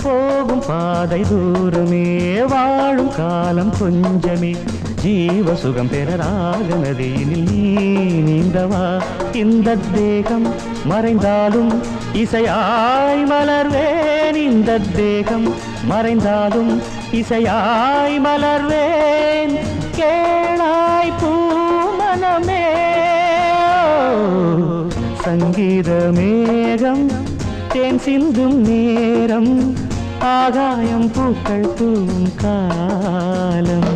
போகும் பாதை தூரமே வாழும் காலம் கொஞ்சமே ஜீவ சுகம் பெற ராக நதியினில் நீ நீந்தவா இந்த தேகம் மறைந்தாலும் இசையாய் மலர்வேன் இந்த தேகம் மறைந்தாலும் இசையாய் மலர்வேன் கேளாய் பூமனமே சங்கீத மேகம் தேன் சிந்தும் நேரம் ஆகாயம் பூக்கள் தூவும் காலம்